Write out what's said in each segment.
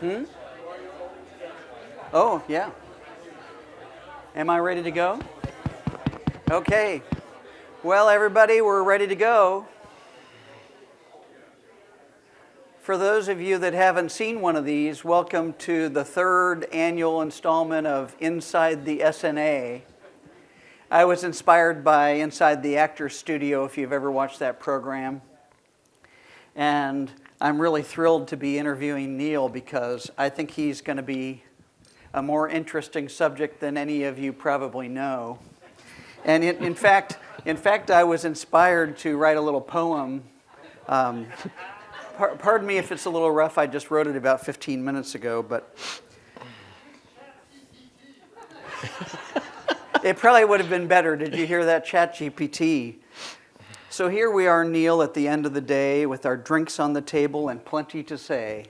Hmm? Oh, yeah. Am I ready to go? Okay. Well, everybody, we're ready to go. For those of you that haven't seen one of these, welcome to the third annual installment of Inside the SNA. I was inspired by Inside the Actors Studio, if you've ever watched that program. And I'm really thrilled to be interviewing Neal because I think he's going to be a more interesting subject than any of you probably know. And in fact, I was inspired to write a little poem. Pardon me if it's a little rough. I just wrote it about 15 minutes ago, but it probably would have been better. Did you hear that, ChatGPT? So here we are, Neal, at the end of the day with our drinks on the table and plenty to say.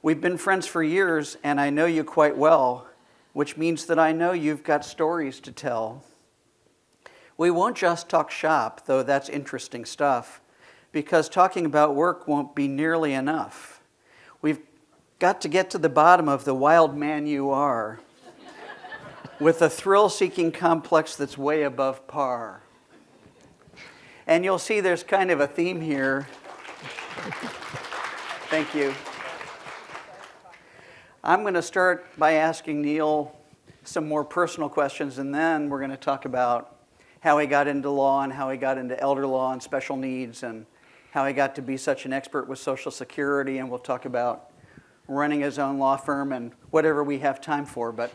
We've been friends for years, and I know you quite well, which means that I know you've got stories to tell. We won't just talk shop, though that's interesting stuff, because talking about work won't be nearly enough. We've got to get to the bottom of the wild man you are, with a thrill-seeking complex that's way above par. And you'll see there's kind of a theme here. Thank you. I'm going to start by asking Neal some more personal questions, and then we're going to talk about how he got into law and how he got into elder law and special needs and how he got to be such an expert with Social Security, and we'll talk about running his own law firm and whatever we have time for. But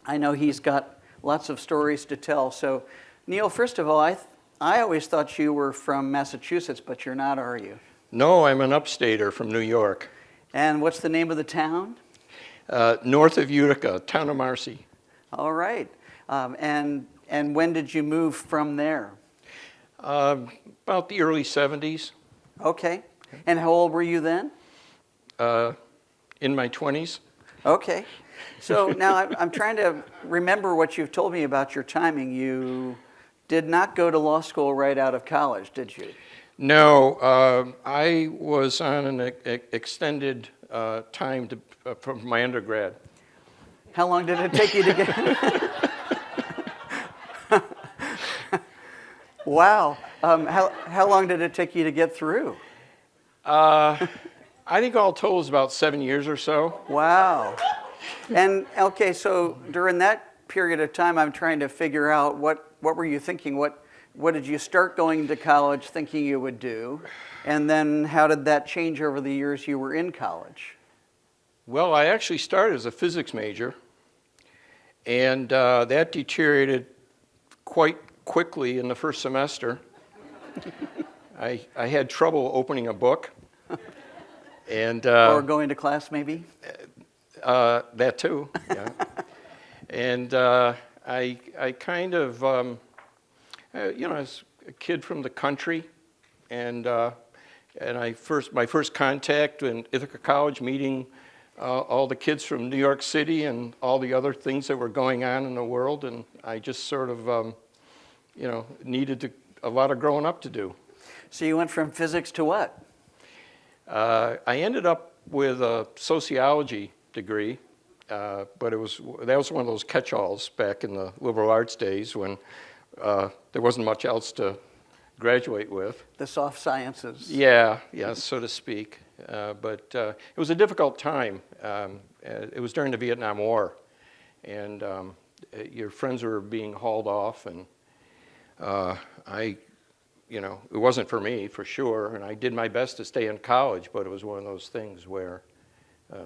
I know he's got lots of stories to tell. So, Neal, first of all, I always thought you were from Massachusetts, but you're not, are you? No, I'm an upstater from New York. And what's the name of the town? North of Utica, town of Marcy. All right. And when did you move from there? About the early 70s. Okay. And how old were you then? In my 20s. Okay. So now I'm trying to remember what you've told me about your timing. You did not go to law school right out of college, did you? No, I was on an extended time from my undergrad. How long did it take you to get? Wow. How long did it take you to get through? I think all told was about 7 years or so. Wow. And okay, so during that period of time, I'm trying to figure out what were you thinking? What did you start going to college thinking you would do? And then how did that change over the years you were in college? Well, I actually started as a physics major, and that deteriorated quite quickly in the first semester. I had trouble opening a book. And or going to class, maybe? That too, yeah. And I kind of, I was a kid from the country, and my first contact in Ithaca College, meeting all the kids from New York City and all the other things that were going on in the world, and I just sort of, needed a lot of growing up to do. So you went from physics to what? I ended up with a sociology degree, but that was one of those catch-alls back in the liberal arts days when there wasn't much else to graduate with. The soft sciences. Yeah, so to speak. But it was a difficult time. It was during the Vietnam War, and your friends were being hauled off, and it wasn't for me, for sure, and I did my best to stay in college, but it was one of those things where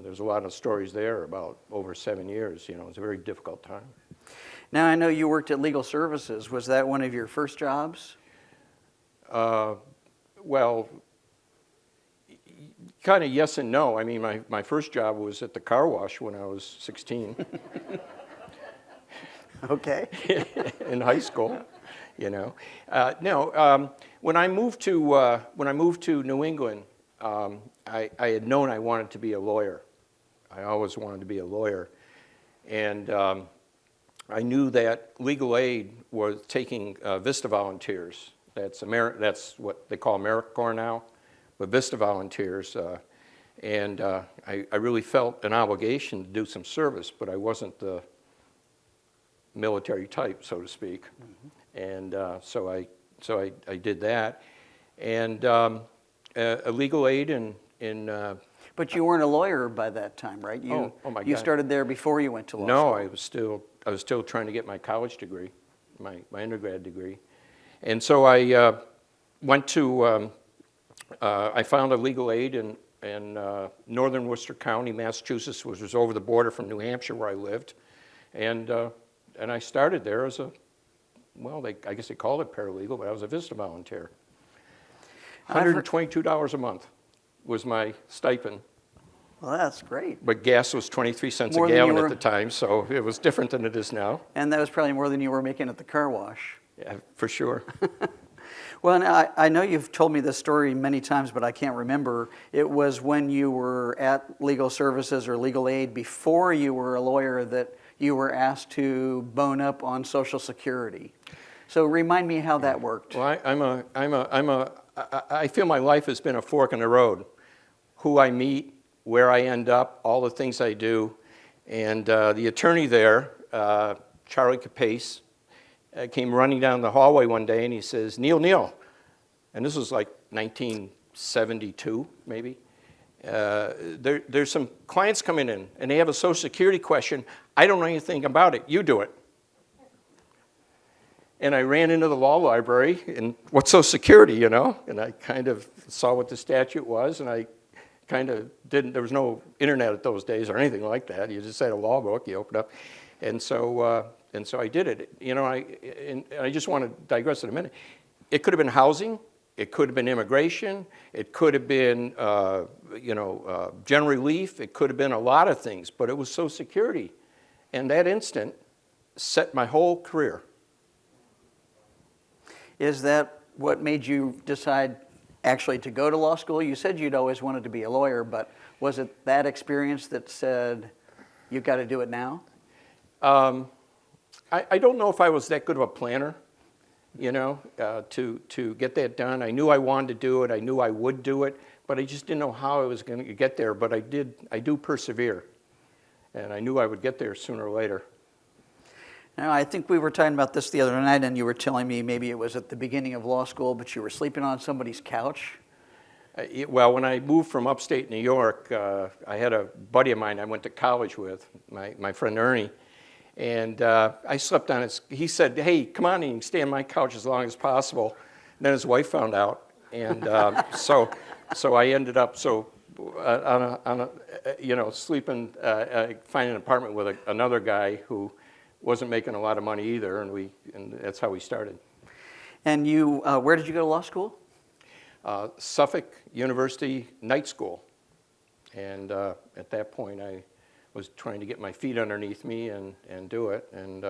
there's a lot of stories there about over 7 years. It was a very difficult time. Now, I know you worked at Legal Services. Was that one of your first jobs? Well, kind of yes and no. I mean, my first job was at the car wash when I was 16. Okay. In high school. No. When I moved to New England, I had known I wanted to be a lawyer. I always wanted to be a lawyer, and I knew that legal aid was taking VISTA volunteers. That's what they call AmeriCorps now, but VISTA volunteers, And I really felt an obligation to do some service, but I wasn't the military type, so to speak. And so I did that. And a legal aid in But you weren't a lawyer by that time, right? oh my You God. started there before you went to law school. No, I was still trying to get my college degree, my undergrad degree. And so I went to, I found a legal aid in northern Worcester County, Massachusetts, which was over the border from New Hampshire where I lived. And I started there as a, well, I guess they called it paralegal, but I was a VISTA volunteer. $122 a month was my stipend. Well, that's great. But gas was 23 cents More a than you gallon were- at the time, so it was different than it is now. And that was probably more than you were making at the car wash. Yeah, for sure. Well, and I know you've told me this story many times, but I can't remember. It was when you were at Legal Services or Legal Aid before you were a lawyer that you were asked to bone up on Social Security. So remind me how that worked. Well, I feel my life has been a fork in the road. Who I meet, where I end up, all the things I do. And the attorney there, Charlie Capace, came running down the hallway one day and he says, Neal, and this was like 1972 maybe, there's some clients coming in and they have a Social Security question. I don't know anything about it. You do it. And I ran into the law library and what's Social Security, you know? And I kind of saw what the statute was and I kind of didn't, there was no internet at those days or anything like that. You just had a law book, you opened up. And so I did it. You know, I just want to digress in a minute. It could have been housing. It could have been immigration. It could have been, general relief. It could have been a lot of things, but it was Social Security. And that instant set my whole career. Is that what made you decide actually to go to law school? You said you'd always wanted to be a lawyer, but was it that experience that said, you've got to do it now? I don't know if I was that good of a planner, you know, to get that done. I knew I wanted to do it. I knew I would do it, but I just didn't know how I was going to get there. But I do persevere, and I knew I would get there sooner or later. Now, I think we were talking about this the other night, and you were telling me maybe it was at the beginning of law school, but you were sleeping on somebody's couch. Well, when I moved from upstate New York, I had a buddy of mine I went to college with, my friend Ernie, and I slept on his, he said, hey, come on and stay on my couch as long as possible. And then his wife found out, and so I ended up sleeping, finding an apartment with another guy who wasn't making a lot of money either, and that's how we started. And you, where did you go to law school? Suffolk University Night School, and at that point I was trying to get my feet underneath me and do it, and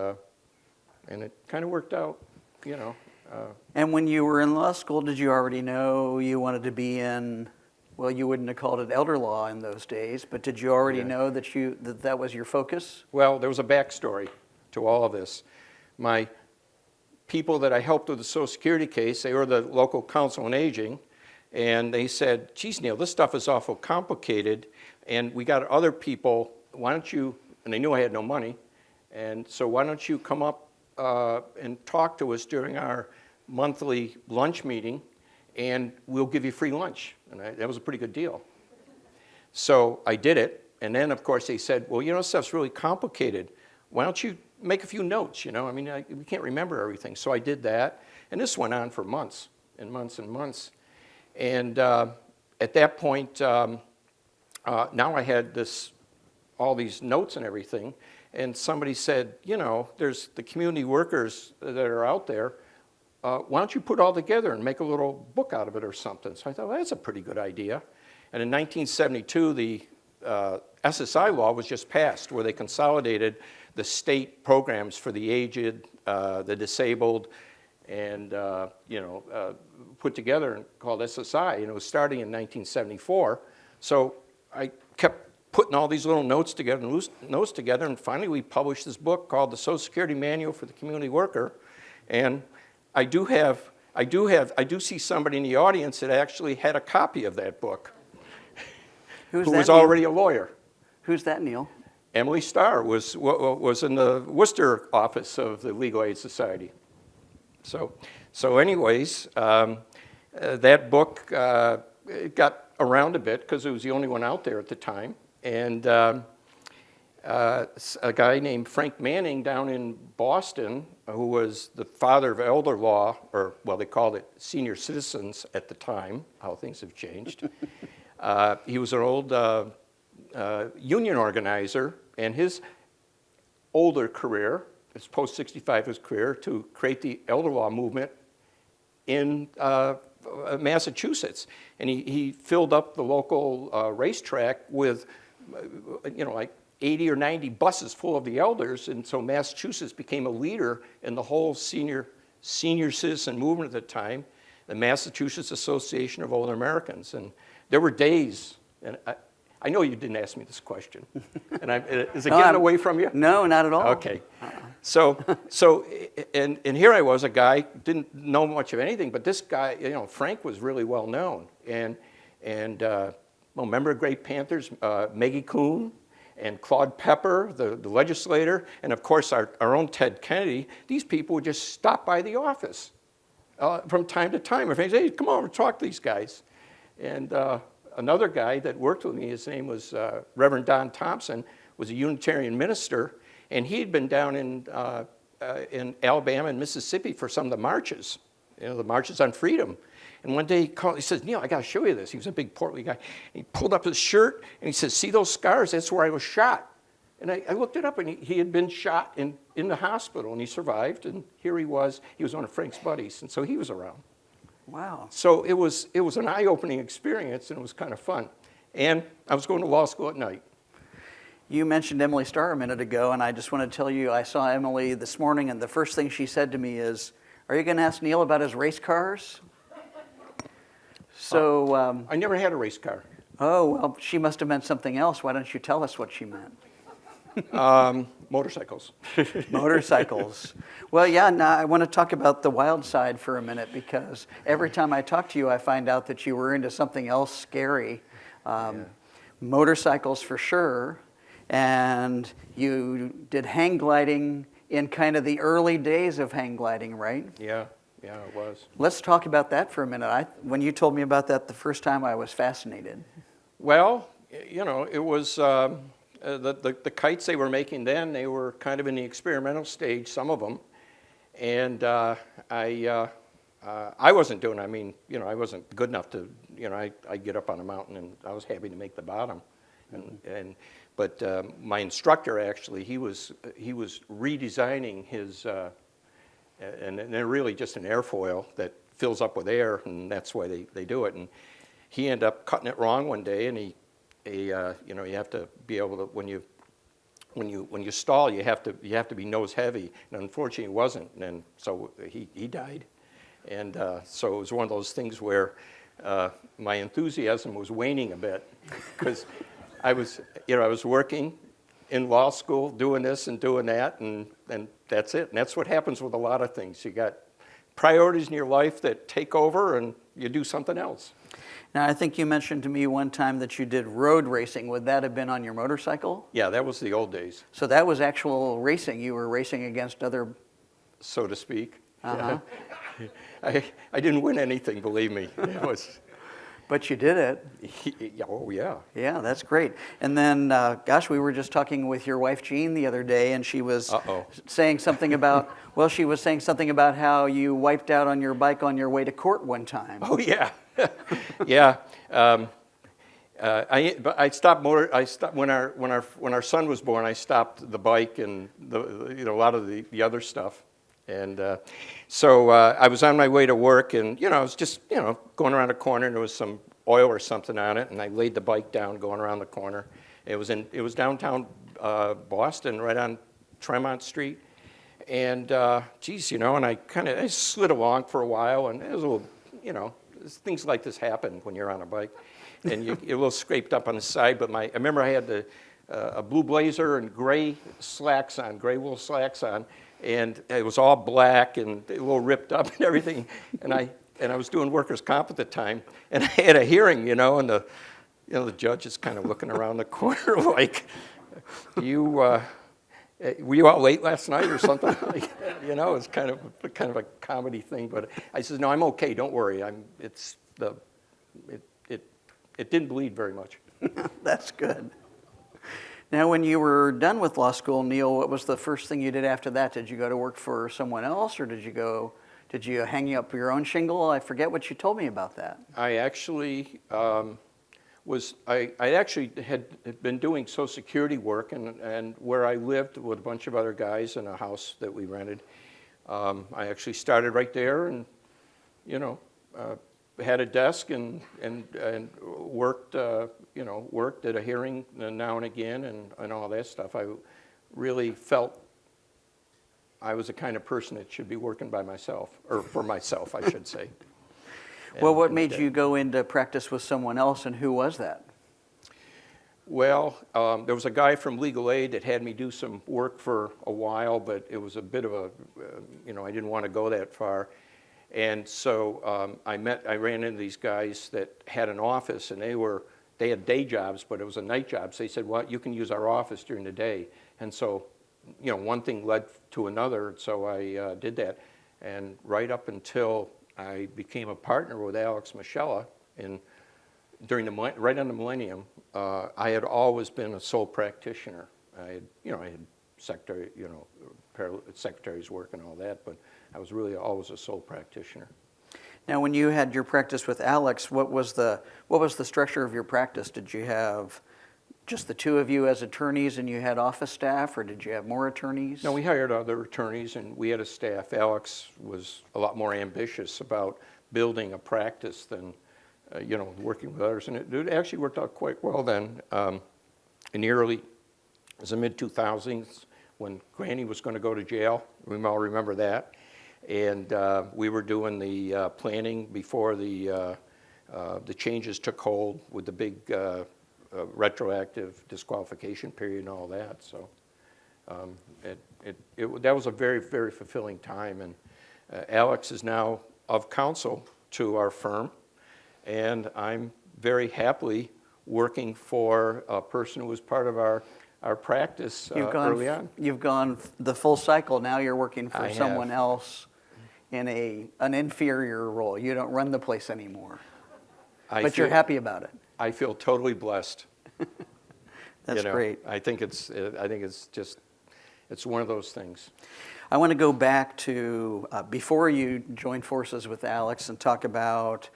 it kind of worked out, you know. And when you were in law school, did you already know you wanted to be in, well, you wouldn't have called it elder law in those days, but did you already know that that was your focus? Well, there was a backstory to all of this. My people that I helped with the Social Security case, they were the local council on aging, and they said, geez, Neal, this stuff is awful complicated, and we got other people, why don't you, and they knew I had no money, and so why don't you come up and talk to us during our monthly lunch meeting, and we'll give you free lunch. And that was a pretty good deal. So I did it, and then of course they said, well, you know, stuff's really complicated. Why don't you make a few notes, you know? I mean, we can't remember everything. So I did that, and this went on for months and months and months. And at that point, now I had all these notes and everything, and somebody said, you know, there's the community workers that are out there. Why don't you put it all together and make a little book out of it or something? So I thought, well, that's a pretty good idea. And in 1972, the SSI law was just passed, where they consolidated the state programs for the aged, the disabled, and put together and called SSI. And it was starting in 1974. So I kept putting all these little notes together and loose notes together, and finally we published this book called the Social Security Manual for the Community Worker. And I do see somebody in the audience that actually had a copy of that book. Who's who that, was Neal? already a lawyer. Who's that, Neal? Emily Starr was in the Worcester office of the Legal Aid Society. So anyways, that book it got around a bit because it was the only one out there at the time. And a guy named Frank Manning down in Boston, who was the father of elder law, or well, they called it senior citizens at the time, how things have changed. He was an old union organizer, and his older career, his post-65 his career, to create the elder law movement in Massachusetts. And he filled up the local racetrack with, like 80 or 90 buses full of the elders, and so Massachusetts became a leader in the whole senior citizen movement at the time, the Massachusetts Association of Older Americans. And there were days, and I know you didn't ask me this question, and is it getting away from you? No, not at all. Okay. So here I was, a guy, didn't know much of anything, but this guy, Frank was really well known. And remember Great Panthers, Maggie Kuhn and Claude Pepper, the legislator, and of course our own Ted Kennedy. These people would just stop by the office from time to time. If hey, come over, talk to these guys. And another guy that worked with me, his name was Reverend Don Thompson, was a Unitarian minister, and he had been down in Alabama and Mississippi for some of the marches, the marches on freedom. And one day he called, he says, Neal, I got to show you this. He was a big portly guy. He pulled up his shirt and he says, see those scars? That's where I was shot. And I looked it up, and he had been shot in the hospital, and he survived. And here he was one of Frank's buddies, and so he was around. Wow. So it was an eye-opening experience, and it was kind of fun. And I was going to law school at night. You mentioned Emily Starr a minute ago, and I just want to tell you, I saw Emily this morning, and the first thing she said to me is, are you going to ask Neal about his race cars? So I never had a race car. Oh, well, she must have meant something else. Why don't you tell us what she meant? Motorcycles. Motorcycles. Well, yeah, now I want to talk about the wild side for a minute, because every time I talk to you, I find out that you were into something else scary. Motorcycles for sure. And you did hang gliding in kind of the early days of hang gliding, right? Yeah, it was. Let's talk about that for a minute. When you told me about that the first time, I was fascinated. Well, it was the kites they were making then, they were kind of in the experimental stage, some of them. And I wasn't doing it. I mean, I wasn't good enough to, I'd get up on a mountain and I was happy to make the bottom. But my instructor, actually, he was redesigning his, and they're really just an airfoil that fills up with air, and that's why they do it. And he ended up cutting it wrong one day, and you have to be able to, when you stall, you have to be nose heavy, and unfortunately it wasn't, and so he died. And so it was one of those things where my enthusiasm was waning a bit, because I was working in law school, doing this and doing that, and that's it. And that's what happens with a lot of things. You got priorities in your life that take over, and you do something else. Now, I think you mentioned to me one time that you did road racing. Would that have been on your motorcycle? Yeah, that was the old days. So that was actual racing. You were racing against other... So to speak. Uh-huh. I didn't win anything, believe me. It was... But you did it. Oh, yeah. Yeah, that's great. And then, we were just talking with your wife, Jean, the other day, and she was saying something about, she was saying something about how you wiped out on your bike on your way to court one time. Oh, yeah. Yeah. I stopped when our son was born. I stopped the bike and a lot of the other stuff. And so I was on my way to work, and I was just going around a corner, and there was some oil or something on it, and I laid the bike down going around the corner. It was downtown Boston, right on Tremont Street, and and I slid along for a while, and it was a little, things like this happen when you're on a bike, and you're a little scraped up on the side. But I remember I had a blue blazer and gray wool slacks on. And it was all black and a little ripped up and everything. And I was doing workers' comp at the time. And I had a hearing, and the judge is kind of looking around the corner like, were you out late last night or something? It's kind of a comedy thing. But I says, no, I'm okay. Don't worry. It didn't bleed very much. That's good. Now, when you were done with law school, Neal, what was the first thing you did after that? Did you go to work for someone else, or did you hang up your own shingle? I forget what you told me about that. I actually I actually had been doing Social Security work, and where I lived with a bunch of other guys in a house that we rented. I actually started right there, and had a desk and worked worked at a hearing now and again and all that stuff. I really felt I was the kind of person that should be working by myself, or for myself, I should say. Well, what made you go into practice with someone else, and who was that? Well, there was a guy from Legal Aid that had me do some work for a while, but it was a bit of a, I didn't want to go that far. And so I ran into these guys that had an office, and they had day jobs, but it was a night job. So they said, well, you can use our office during the day. And so, one thing led to another, so I did that. And right up until I became a partner with Alex Michella right on the millennium, I had always been a sole practitioner. I had secretary's work and all that, but I was really always a sole practitioner. Now, when you had your practice with Alex, what was the structure of your practice? Did you have just the two of you as attorneys and you had office staff, or did you have more attorneys? No, we hired other attorneys and we had a staff. Alex was a lot more ambitious about building a practice than, working with others. And it actually worked out quite well then. In it was the mid-2000s when Granny was going to go to jail. We all remember that. And we were doing the planning before the changes took hold with the big retroactive disqualification period and all that. So that was a very, very fulfilling time. And Alex is now of counsel to our firm, and I'm very happily working for a person who was part of our practice early on. You've gone the full cycle. Now you're working for someone else in an inferior role. You don't run the place anymore. But you're happy about it. I feel totally blessed. That's great. I think it's one of those things. I want to go back to before you joined forces with Alex and talk about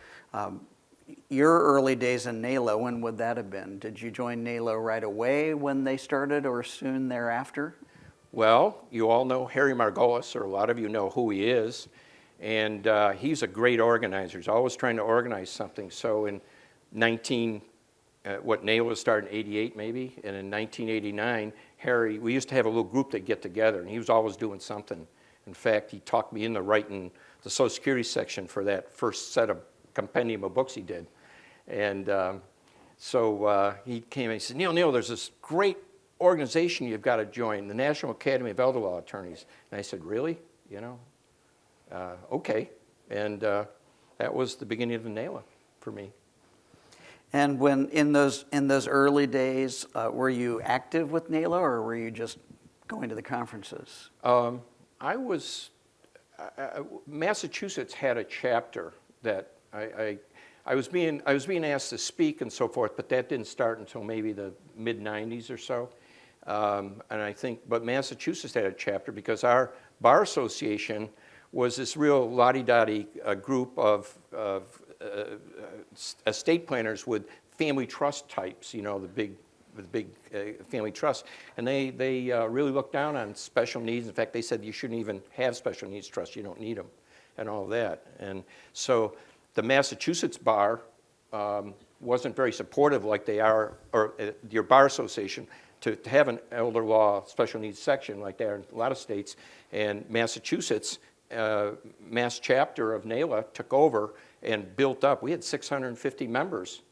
your early days in NALA. When would that have been? Did you join NALA right away when they started, or soon thereafter? Well, you all know Harry Margolis, or a lot of you know who he is, and he's a great organizer. He's always trying to organize something. So in NALA started in '88 maybe, and in 1989, Harry, we used to have a little group that get together, and he was always doing something. In fact, he talked me into writing the Social Security section for that first set of compendium of books he did. And so he came and he said, Neal, there's this great organization you've got to join, the National Academy of Elder Law Attorneys. And I said, really? Okay. And that was the beginning of the NALA for me. And when in those early days, were you active with NALA, or were you just going to the conferences? Massachusetts had a chapter that I was being asked to speak and so forth, but that didn't start until maybe the mid-90s or so. But Massachusetts had a chapter because our bar association was this real lottie-dottie group of estate planners with family trust types, the big family trusts, and they really looked down on special needs. In fact, they said you shouldn't even have special needs trusts; you don't need them, and all that. And so the Massachusetts bar wasn't very supportive, like they are, or your bar association, to have an elder law special needs section like they are in a lot of states. And Massachusetts, Mass chapter of NALA took over and built up. We had 650 members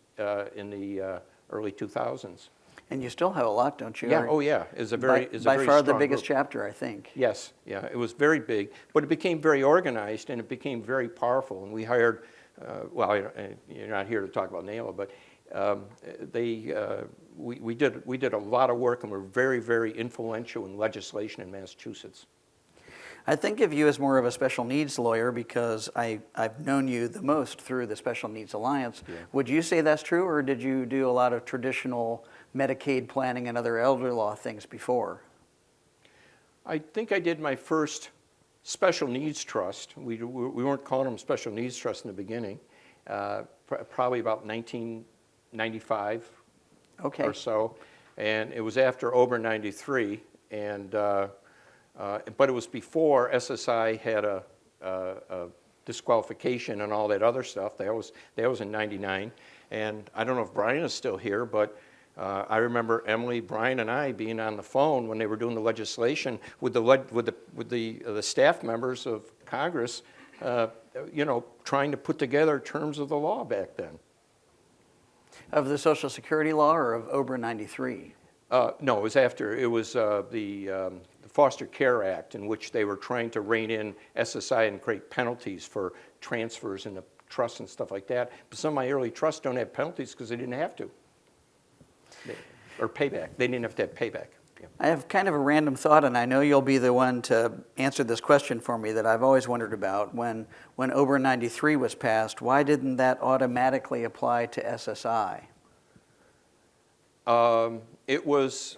in the early 2000s. And you still have a lot, don't you? Yeah. Oh, yeah. It's a very by far the biggest group. chapter, I think. Yes. Yeah. It was very big, but it became very organized and it became very powerful. And we hired. You're not here to talk about NALA, but um, they, we did a lot of work, and we're very, very influential in legislation in Massachusetts. I think of you as more of a special needs lawyer because I've known you the most through the Special Needs Alliance. Yeah. Would you say that's true, or did you do a lot of traditional Medicaid planning and other elder law things before? I think I did my first special needs trust. We weren't calling them special needs trust in the beginning, probably about 1995 Okay. or so. And it was after Ober 93, and but it was before SSI had a disqualification and all that other stuff. That was in 99. And I don't know if Brian is still here, but I remember Emily, Brian, and I being on the phone when they were doing the legislation with the staff members of Congress, you know, trying to put together terms of the law back then. Of the Social Security law or of Ober 93? No, it was after. It was the Foster Care Act, in which they were trying to rein in SSI and create penalties for transfers into trusts and stuff like that. But some of my early trusts don't have penalties because they didn't have to. Or payback. They didn't have to have payback. Yeah. I have kind of a random thought, and I know you'll be the one to answer this question for me that I've always wondered about. When Ober 93 was passed, why didn't that automatically apply to SSI? It was,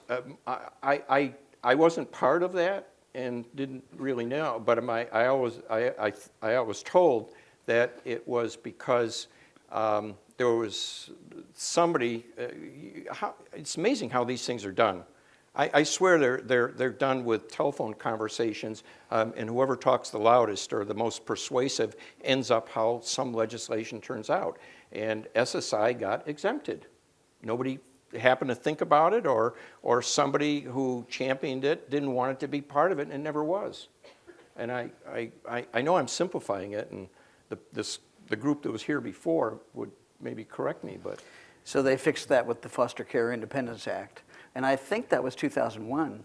I wasn't part of that and didn't really know, but I was told that it was because there was somebody, it's amazing how these things are done. I swear they're done with telephone conversations, and whoever talks the loudest or the most persuasive ends up how some legislation turns out. And SSI got exempted. Nobody happened to think about it, or somebody who championed it didn't want it to be part of it, and it never was. And I know I'm simplifying it, and the group that was here before would maybe correct me, but. So they fixed that with the Foster Care Independence Act. And I think that was 2001.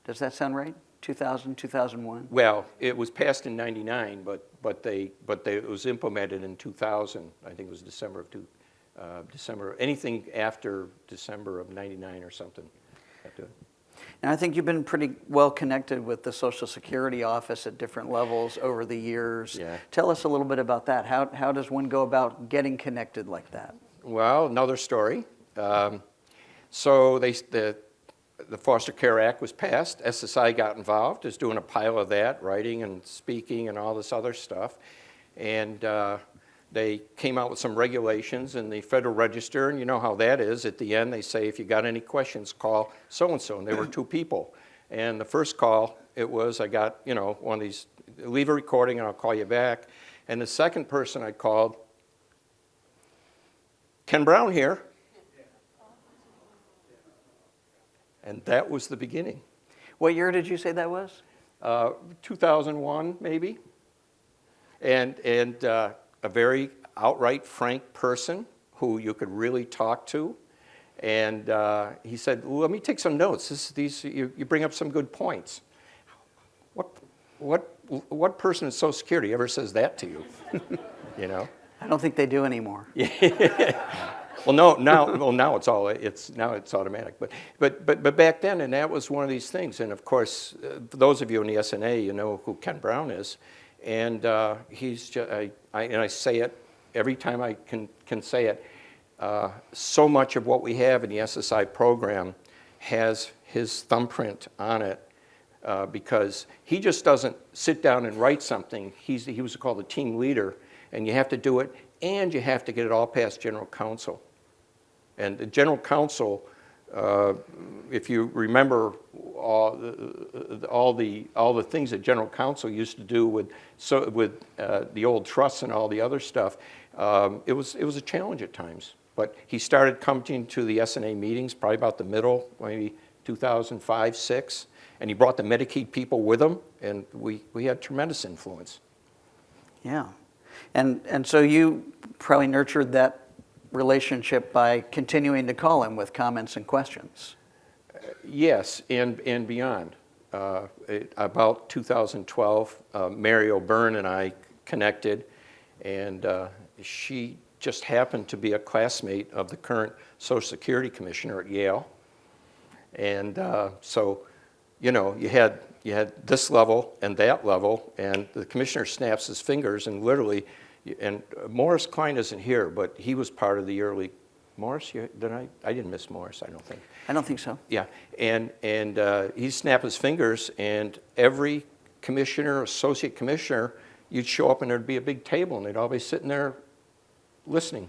Does that sound right? 2000, 2001? Well, it was passed in 99, but it was implemented in 2000. I think it was December, anything after December of 99 or something. And I think you've been pretty well connected with the Social Security office at different levels over the years. Yeah. Tell us a little bit about that. How does one go about getting connected like that? Well, another story. So the Foster Care Act was passed. SSI got involved, is doing a pile of that, writing and speaking and all this other stuff. And they came out with some regulations in the Federal Register, and you know how that is. At the end, they say, if you got any questions, call so-and-so. And there were two people. And the first call, it was, I got, you know, one of these, leave a recording and I'll call you back. And the second person I called, Ken Brown here. And that was the beginning. What year did you say that was? 2001, maybe. And a very outright, frank person who you could really talk to. And he said, well, let me take some notes. You bring up some good points. What person in Social Security ever says that to you? You know? I don't think they do anymore. Well, no, now it's automatic. But back then, and that was one of these things. And of course, for those of you in the SNA, you know who Ken Brown is, and he's just, I say it every time I can say it. So much of what we have in the SSI program has his thumbprint on it, because he just doesn't sit down and write something. He was called a team leader, and you have to do it, and you have to get it all past General Counsel. And the General Counsel, if you remember all the things that General Counsel used to do with the old trusts and all the other stuff, it was a challenge at times. But he started coming to the SNA meetings probably about the middle, maybe 2005, 6, and he brought the Medicaid people with him, and we had tremendous influence. Yeah. And so you probably nurtured that relationship by continuing to call him with comments and questions. Yes, and beyond. About 2012, Mary O'Byrne and I connected, and she just happened to be a classmate of the current Social Security Commissioner at Yale. And so, you know, you had this level and that level, and the commissioner snaps his fingers and literally, and Morris Klein isn't here, but he was part of the early, Morris, I didn't miss Morris, I don't think. I don't think so. Yeah, and he snapped his fingers, and every commissioner, associate commissioner, you'd show up and there'd be a big table, and they'd all be sitting there listening.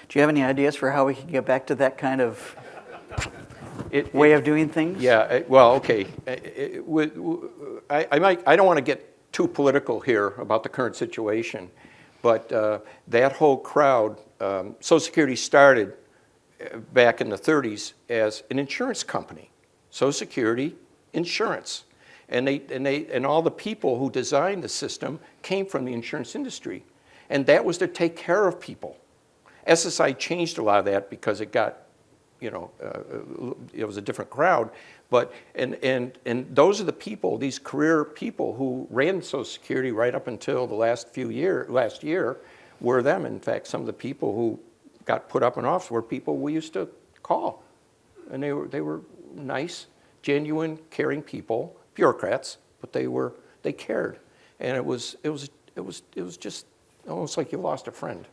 Do you have any ideas for how we can get back to that kind of way of doing things? Yeah, well, okay. I don't want to get too political here about the current situation, but that whole crowd, Social Security started back in the 30s as an insurance company, Social Security insurance, and all the people who designed the system came from the insurance industry, and that was to take care of people. SSI changed a lot of that because it got, you know, it was a different crowd, but and those are the people, these career people who ran Social Security right up until the last year, were them. In fact, some of the people who got put up in office were people we used to call, and they were nice, genuine, caring people, bureaucrats, but they cared, and it was just almost like you lost a friend.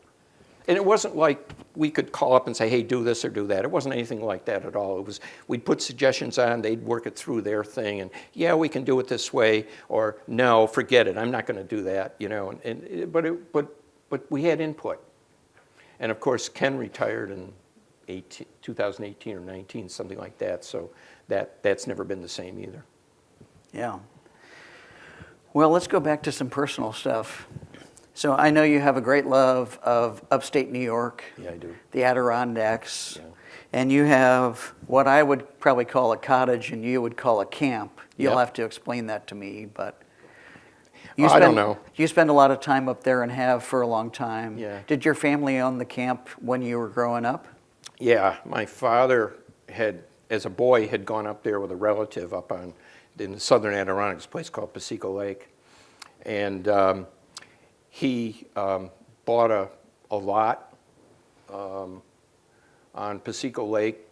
And it wasn't like we could call up and say, hey, do this or do that. It wasn't anything like that at all. It was, we'd put suggestions on, they'd work it through their thing, and yeah, we can do it this way, or no, forget it, I'm not going to do that, you know. But we had input. And of course, Ken retired in 2018 or 19, something like that, so that's never been the same either. Yeah. Well, let's go back to some personal stuff. So I know you have a great love of upstate New York. Yeah, I do. The Adirondacks. Yeah. And you have what I would probably call a cottage and you would call a camp. You'll Yep. have to explain that to me, but I don't know. You spend a lot of time up there and have for a long time. Yeah. Did your family own the camp when you were growing up? Yeah, my father had, as a boy, had gone up there with a relative up in the southern Adirondacks, a place called Pasico Lake. And he bought a lot on Pasico Lake,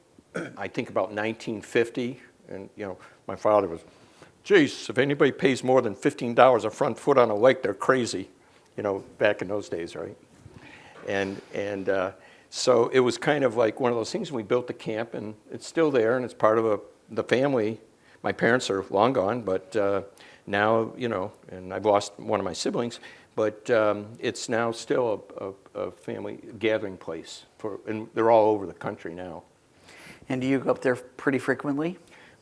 I think about 1950. And, you know, my father was, geez, if anybody pays more than $15 a front foot on a lake, they're crazy, you know, back in those days, right? And so it was kind of like one of those things. We built the camp, and it's still there, and it's part of the family. My parents are long gone, but now, you know, and I've lost one of my siblings, but it's now still a family gathering place, and they're all over the country now. And do you go up there pretty frequently?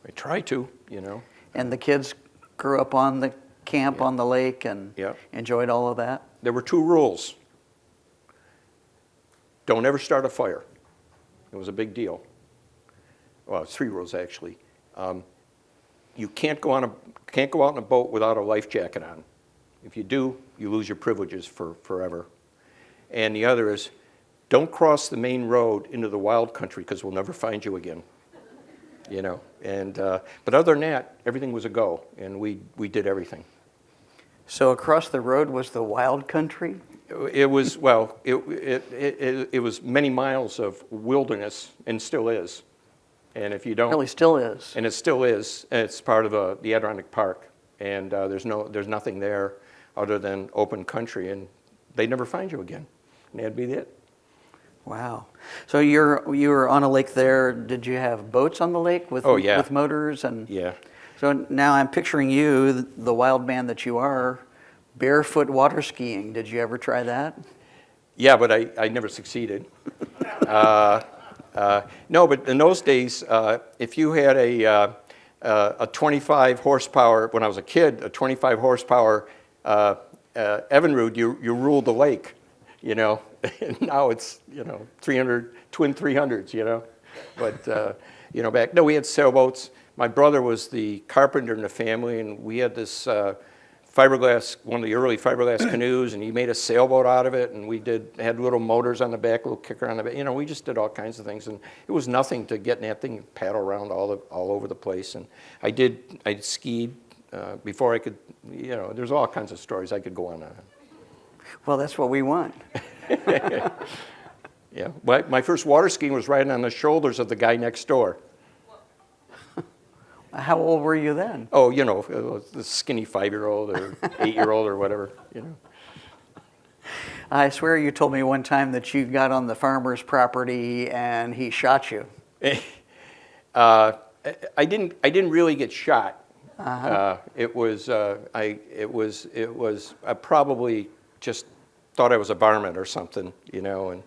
I try to, you know. And the kids grew up on the camp on the lake and enjoyed all of that? There were 2 rules. Don't ever start a fire. It was a big deal. Well, 3 rules actually. You can't go out in a boat without a life jacket on. If you do, you lose your privileges forever. And the other is, don't cross the main road into the wild country because we'll never find you again. You know, and but other than that, everything was a go, and we did everything. So across the road was the wild country? It was, well, it was many miles of wilderness, and still is. And if you don't, Really still is. and it still is, and it's part of the Adirondack Park, and there's nothing there other than open country, and they'd never find you again, and that'd be it. Wow. So you were on a lake there. Did you have boats on the lake with with motors and? Yeah. So now I'm picturing you, the wild man that you are, barefoot water skiing. Did you ever try that? Yeah, but I never succeeded. No, but in those days, if you had a 25 horsepower, when I was a kid, a 25 horsepower Evinrude, you ruled the lake, you know. And now it's, you know, 300, twin 300s, you know. But, you know, we had sailboats. My brother was the carpenter in the family, and we had this fiberglass, one of the early fiberglass canoes, and he made a sailboat out of it, and we had little motors on the back, little kicker on the back. You know, we just did all kinds of things, and it was nothing to get in that thing and paddle around all over the place. And I skied before I could, you know, there's all kinds of stories I could go on. Well, that's what we want. Yeah, my first water skiing was riding on the shoulders of the guy next door. How old were you then? Oh, you know, the skinny 5-year-old or 8-year-old or whatever, you know. I swear you told me one time that you got on the farmer's property and he shot you. Uh, I didn't really get shot. Uh-huh. I probably just thought I was a varmint or something, you know, and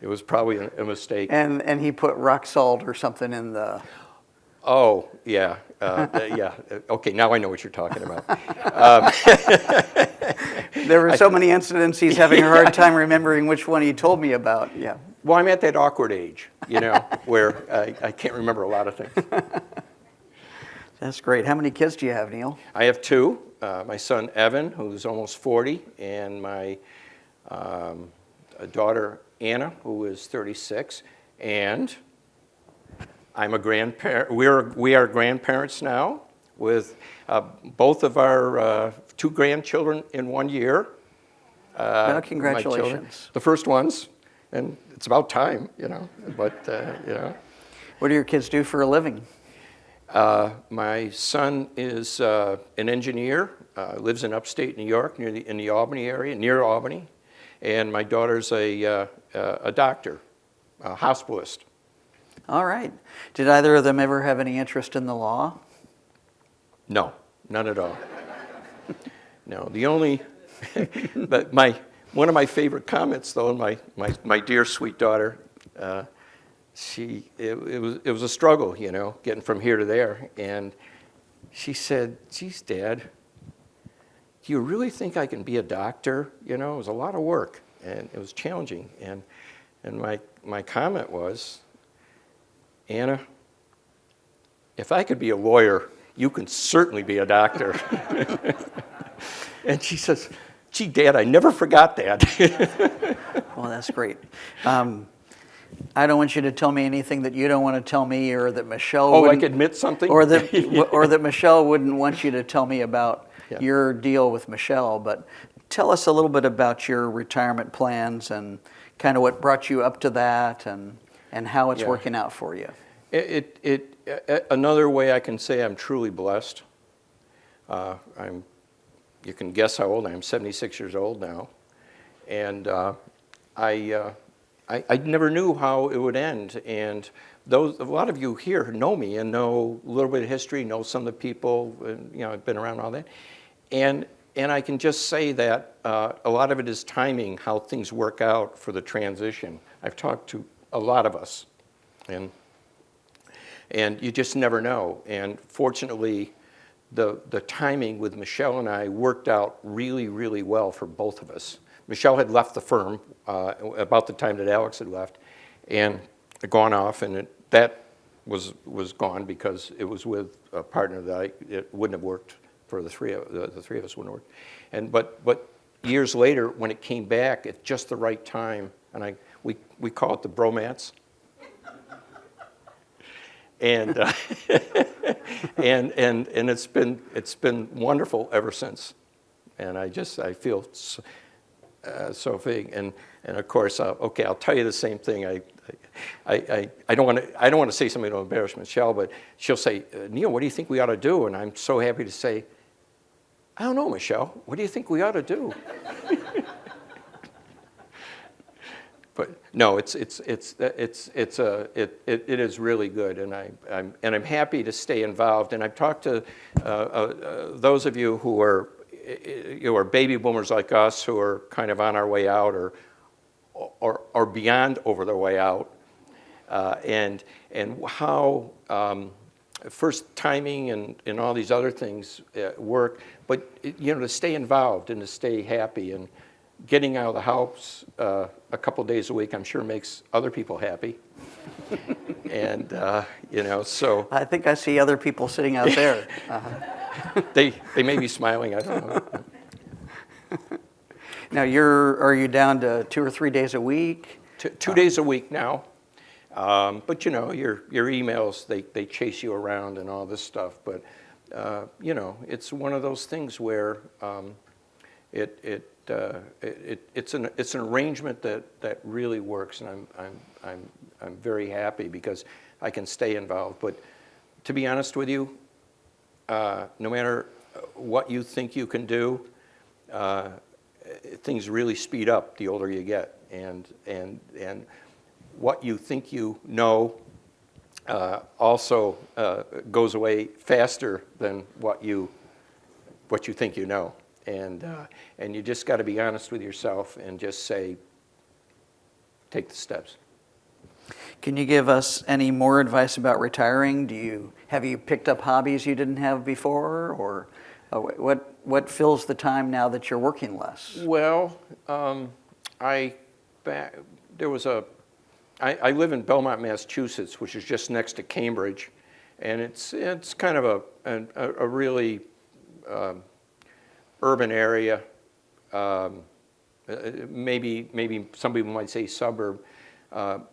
it was probably a mistake. And he put rock salt or something in the... Oh, yeah, yeah. Okay, now I know what you're talking about. There were so many incidents, he's having a hard time remembering which one he told me about. Yeah. Well, I'm at that awkward age, you know, where I can't remember a lot of things. That's great. How many kids do you have, Neal? I have two. My son, Evan, who's almost 40, and my daughter, Anna, who is 36, and I'm a grandparent. We are grandparents now with both of our 2 grandchildren in 1 year. Well, congratulations. The first ones, and it's about time, you know, but, you know. What do your kids do for a living? My son is an engineer, lives in upstate New York, in the Albany area, near Albany, and my daughter's a doctor, a hospitalist. All right. Did either of them ever have any interest in the law? No, none at all. No, the only, but one of my favorite comments though, my dear sweet daughter, it was a struggle, you know, getting from here to there, and she said, "Geez, Dad, do you really think I can be a doctor?" You know, it was a lot of work and it was challenging, and my comment was, "Anna, if I could be a lawyer, you can certainly be a doctor." And she says, "Gee, Dad, I never forgot that." Well, that's great. I don't want you to tell me anything that you don't want to tell me, or that Michelle wouldn't, like admit something? or that Michelle wouldn't want you to tell me about Yeah. your deal with Michelle. But tell us a little bit about your retirement plans and kind of what brought you up to that, and how it's Yeah. working out for you. Another way I can say I'm truly blessed. You can guess how old I am. 76 years old now, and I never knew how it would end. And a lot of you here know me and know a little bit of history, know some of the people, and, you know, I've been around all that, and I can just say that a lot of it is timing, how things work out for the transition. I've talked to a lot of us, and you just never know. And fortunately, the timing with Michelle and I worked out really, really well for both of us. Michelle had left the firm about the time that Alex had left, and gone off, and that was gone because it was with a partner that it wouldn't have worked for the three of us wouldn't have worked. But years later, when it came back at just the right time, and we call it the bromance. And and it's been wonderful ever since, and I feel so big, and of course, okay, I'll tell you the same thing. I don't want to say something to embarrass Michelle, but she'll say, "Neal, what do you think we ought to do?" And I'm so happy to say, "I don't know, Michelle. What do you think we ought to do?" But no, it is really good, and I'm happy to stay involved. And I've talked to those of you who are baby boomers like us, who are kind of on our way out, or beyond over their way out, and how first timing and all these other things work. But you know, to stay involved and to stay happy, and getting out of the house a couple days a week, I'm sure makes other people happy. And you know, so I think I see other people sitting out there. Uh-huh. they may be smiling. I don't know. Now are you down to 2 or 3 days a week? Two days a week now. But you know, your emails, they chase you around and all this stuff. But you know, it's one of those things where it's an arrangement that really works, and I'm very happy because I can stay involved. But to be honest with you, no matter what you think you can do, things really speed up the older you get, and what you think you know also goes away faster than what you think you know, and you just got to be honest with yourself and just say, take the steps. Can you give us any more advice about retiring? Have you picked up hobbies you didn't have before, or what fills the time now that you're working less? Well, I live in Belmont, Massachusetts, which is just next to Cambridge, and it's kind of a really urban area. Maybe some people might say suburb.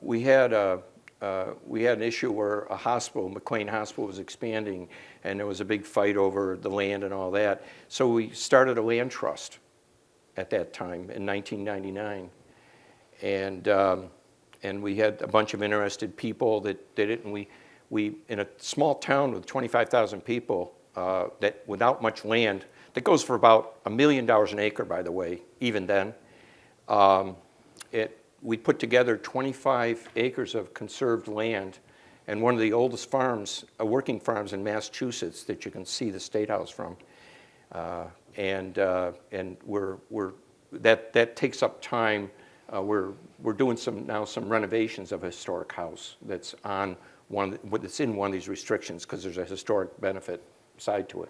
We had an issue where a hospital, McLean Hospital, was expanding, and there was a big fight over the land and all that. So we started a land trust at that time in 1999, and we had a bunch of interested people that did it, and we in a small town with 25,000 people that without much land, that goes for about $1 million an acre, by the way, even then. We put together 25 acres of conserved land, and one of the oldest farms, working farms in Massachusetts that you can see the State House from. And that takes up time. We're doing some renovations of a historic house that's in one of these restrictions because there's a historic benefit side to it.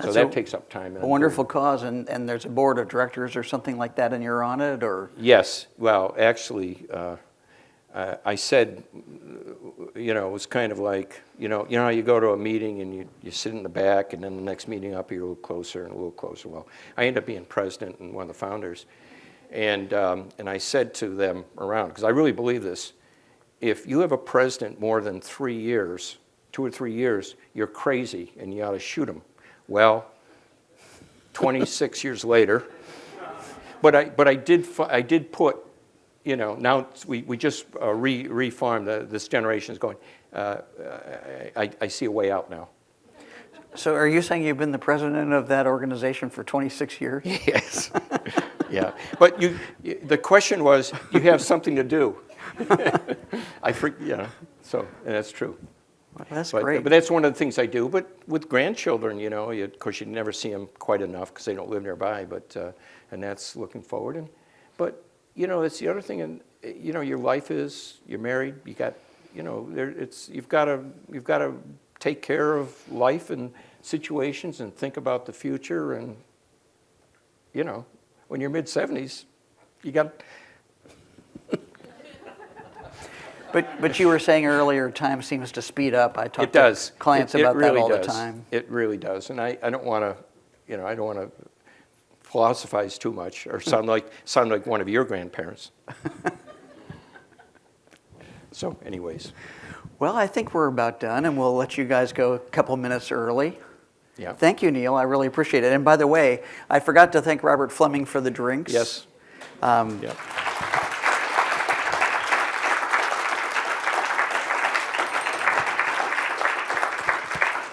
So that takes up time. A wonderful cause, and there's a board of directors or something like that, and you're on it, or? Yes. Well, actually, I said, it was kind of like, how you go to a meeting and you sit in the back, and then the next meeting up, you're a little closer and a little closer. Well, I ended up being president and one of the founders, and I said to them around, because I really believe this, if you have a president more than 3 years, 2 or 3 years, you're crazy and you ought to shoot him. Well, 26 years later, but I did put, now we just reformed, this generation is going, I see a way out now. So are you saying you've been the president of that organization for 26 years? Yes. Yeah. But the question was, you have something to do. So, and that's true. Well, that's great. But that's one of the things I do. But with grandchildren, of course, you never see them quite enough because they don't live nearby. But and that's looking forward. But it's the other thing. And your life is, you're married. You got, you've got to take care of life and situations and think about the future. And when you're mid-70s, you got. But you were saying earlier, time seems to speed up. I talk to clients about that all the time. It really does, and I don't want to, I don't want to philosophize too much or sound like one of your grandparents. So, anyways. Well, I think we're about done, and we'll let you guys go a couple minutes early. Yeah. Thank you, Neal. I really appreciate it. And by the way, I forgot to thank Robert Fleming for the drinks. Yes. Yeah.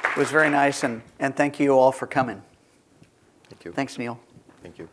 It was very nice, and thank you all for coming. Thank you. Thanks, Neal. Thank you.